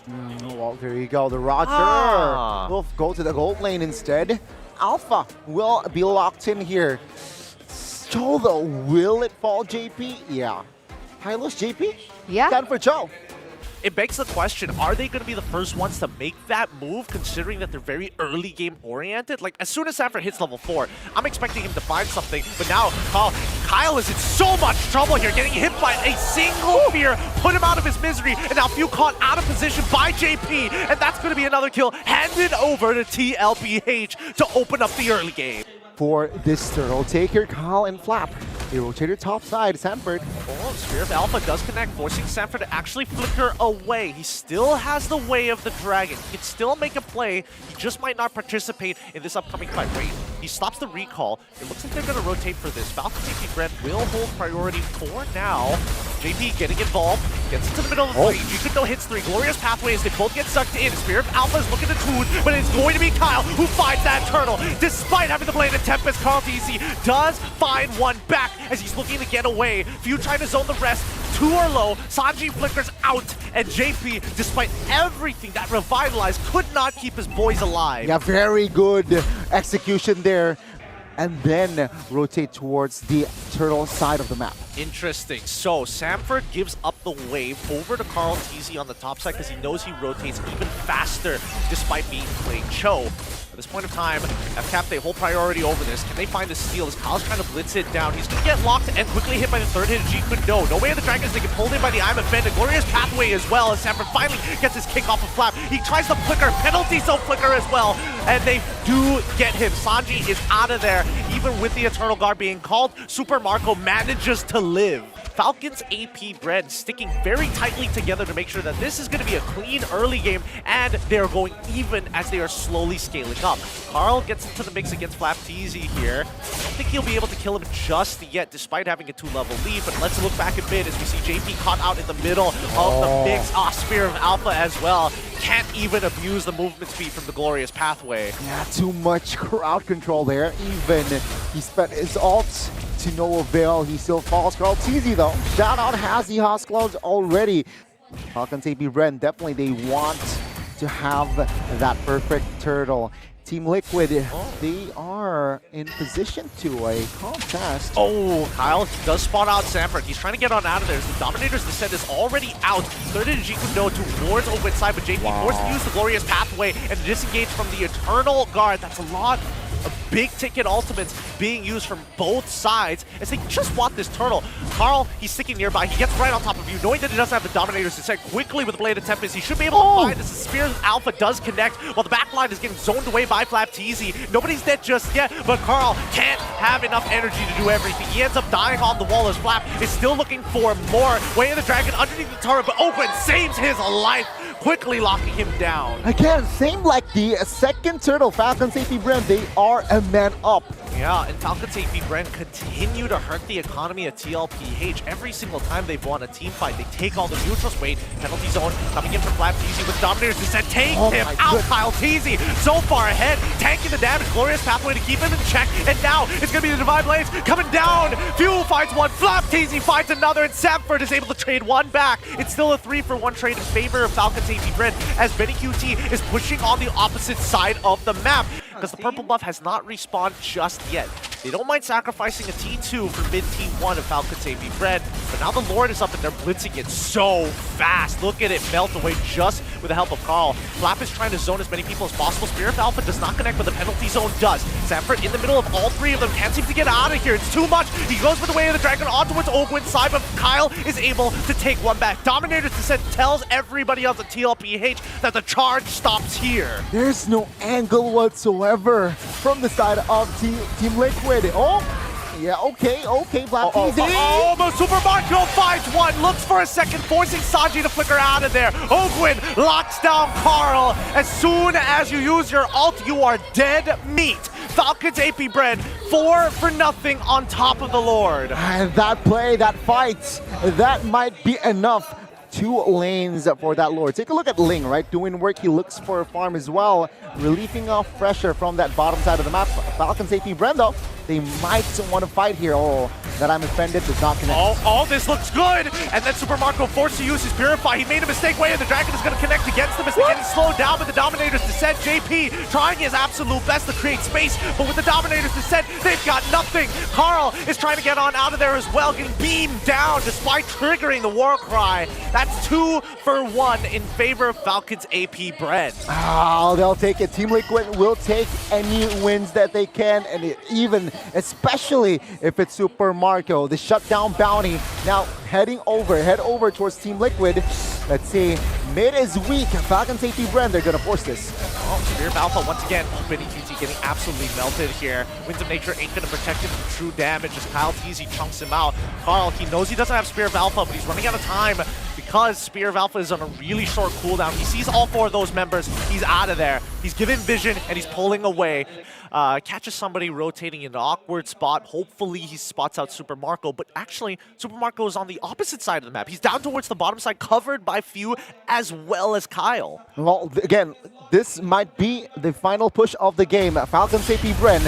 Well, there you go. The Roger will go to the gold lane instead. Alpha will be locked in here. Solo, will it fall, JP? Yeah. Hylos, JP? Yeah. Time for Joe. It begs the question, are they going to be the first ones to make that move, considering that they're very early game oriented? Like, as soon as Sanford hits level 4, I'm expecting him to find something, but now Kyle is in so much trouble here, getting hit by a single fear, put him out of his misery, and now Few caught out of position by JP, and that's going to be another kill, handed over to TLPH to open up the early game. For this turtle taker, Kyle and Flap. They rotated top side, Sanford. Oh, Spear of Alpha does connect, forcing Sanford to actually flicker away. He still has the way of the dragon. He can still make a play. He just might not participate in this upcoming fight. Wait, he stops the recall. It looks like they're going to rotate for this. Falcons and Bren will hold priority for now. JP getting involved, gets into the middle of the fight. Jikudo hits 3. Glorious pathways, they both get sucked in. Spear of Alpha is looking to tune, but it's going to be Kyle who finds that turtle. Despite having to play the Tempest, Carl TC does find one back as he's looking to get away. Few trying to zone the rest. 2 are low. Sanji flickers out, and JP, despite everything that revitalized, could not keep his boys alive. Yeah, very good execution there. And then rotate towards the turtle side of the map. Interesting. So Sanford gives up the wave over to Carl TZ on the top side because he knows he rotates even faster despite being playing Cho. At this point of time, FCAP, they hold priority over this. Can they find the steal as Kyle's trying to blitz it down? He's going to get locked and quickly hit by the third hit of Jikudo. No way of the Dragons, they get pulled in by the Eye of Fend. A glorious pathway as well as Sanford finally gets his kick off of Flap. He tries to flicker, penalty zone flicker as well, and they do get him. Sanji is out of there, even with the Eternal Guard being called. Super Marco manages to live. Falcons AP Bren sticking very tightly together to make sure that this is going to be a clean early game, and they're going even as they are slowly scaling up. Carl gets into the mix against Flap TZ here. I don't think he'll be able to kill him just yet, despite having a 2-level lead, but let's look back a bit as we see JP caught out in the middle of the mix. Spear of Alpha as well. Can't even abuse the movement speed from the glorious pathway. Yeah, too much crowd control there. Even he spent his ult to no avail. He still falls. Carl TZ though. Shout out Hazy Hosklows already. Falcons AP Bren, definitely they want to have that perfect turtle. Team Liquid, they are in position to a contest. Oh, Kyle does spot out Sanford. He's trying to get on out of there. The Dominator's descent is already out. Third in Jikudo towards open side, but JP forced to use the glorious pathway and disengage from the Eternal Guard. That's a lot of big ticket ultimates being used from both sides as they just want this turtle. Carl, he's sticking nearby. He gets right on top of you, knowing that he doesn't have the Dominator's descent. Quickly with the Blade of Tempest, he should be able to find this. The Spear of Alpha does connect while the backline is getting zoned away by Flap TZ. Nobody's dead just yet, but Carl can't have enough energy to do everything. He ends up dying on the wall as Flap is still looking for more. Way of the Dragon underneath the turret, but Oakland saves his life, quickly locking him down. Again, same like the second turtle, Falcons AP Bren, they are a man up. Yeah, and Falcons AP Bren continue to hurt the economy of TLPH. Every single time they've won a team fight, they take all the neutrals. Wait, penalty zone coming in from Flap TZ with Dominators descent. Take him out, Kyle TZ. So far ahead, tanking the damage. Glorious pathway to keep him in check. And now it's going to be the Divine Blades coming down. Fuel finds one, Flap TZ finds another, and Sanford is able to trade one back. It's still a 3-for-1 trade in favor of Falcons AP Bren as Benny QT is pushing on the opposite side of the map, because the purple buff has not respawned just yet. They don't mind sacrificing a T2 for mid T1 of Falcons AP Bren, but now the Lord is up and they're blitzing it so fast. Look at it melt away just with the help of Carl. Flap is trying to zone as many people as possible. Spear of Alpha does not connect, but the penalty zone does. Sanford in the middle of all three of them, can't seem to get out of here. It's too much. He goes for the Way of the Dragon on towards Ogwin's side, but Kyle is able to take one back. Dominator's descent tells everybody on the TLPH that the charge stops here. There's no angle whatsoever from the side of Team Liquid. Oh, yeah, okay, Flap TZ. The Super Marco finds one, looks for a second, forcing Sanji to flicker out of there. Ogwin locks down Carl. As soon as you use your ult, you are dead meat. Falcons AP Bren, 4-0 on top of the Lord. And that play, that fight, that might be enough 2 lanes for that Lord. Take a look at Ling, right? Doing work, he looks for a farm as well, relieving off pressure from that bottom side of the map. Falcons AP Bren though, they might want to fight here. Oh, that I'm offended does not connect. All this looks good, and then Super Marco forced to use his Purify. He made a mistake way, and the Dragon is going to connect against them as they're getting slowed down with the Dominator's Descent. JP trying his absolute best to create space, but with the Dominator's Descent, they've got nothing. Carl is trying to get on out of there as well, getting beamed down despite triggering the War Cry. That's 2 for 1 in favor of Falcons AP Bren. Oh, they'll take it. Team Liquid will take any wins that they can, and especially if it's Super Marco. The shutdown bounty now head over towards Team Liquid. Let's see, mid is weak. Falcons AP Bren, they're gonna force this. Oh, Spear of Alpha once again. Benny QT getting absolutely melted here. Winds of Nature ain't gonna protect him from true damage as Kyle Teasy chunks him out. Carl, he knows he doesn't have Spear of Alpha, but he's running out of time because Spear of Alpha is on a really short cooldown. He sees all 4 of those members. He's out of there. He's given vision and he's pulling away. Catches somebody rotating in an awkward spot. Hopefully he spots out Super Marco, but actually Super Marco is on the opposite side of the map. He's down towards the bottom side, covered by Few as well as Kyle. Well, again, this might be the final push of the game. Falcons AP Bren,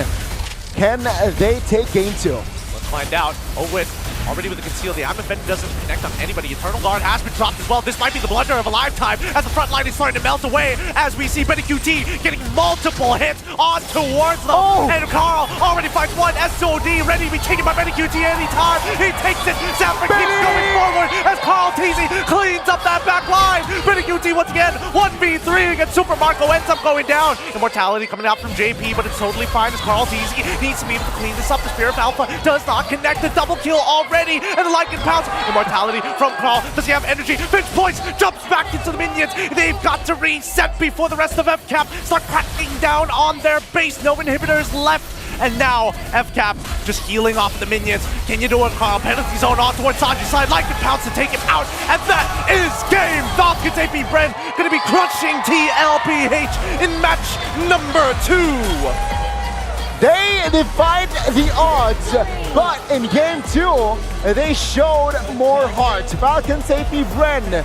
can they take game 2? Let's find out. Owen already with the conceal. The Amon Bend doesn't connect on anybody. Eternal Guard has been dropped as well. This might be the blunder of a lifetime as the front line is starting to melt away as we see Benny QT getting multiple hits on towards them. Oh. And Carl already finds one SOD ready to be taken by Benny QT anytime. He takes it. Zafra keeps going forward as Carl Teasy cleans up that back line. Benny QT once again 1v3 against Super Marco, ends up going down. Immortality coming out from JP, but it's totally fine as Carl Teasy needs to be able to clean this up. The Spear of Alpha does not connect. The double kill already. And the Lycan pounce. Immortality from Carl. Does he have energy? Pinch points. Jumps back into the minions. They've got to reset before the rest of FCAP start cracking down on their base. No inhibitors left. And now FCAP just healing off the minions. Can you do it, Carl? Penalty zone on towards Sanji's side. Lycan pounce to take him out. And that is game. Falcons AP Bren going to be crushing TLPH in match number 2. They defied the odds, but in game 2, they showed more heart. Falcons AP Bren,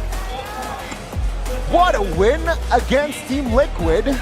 what a win against Team Liquid.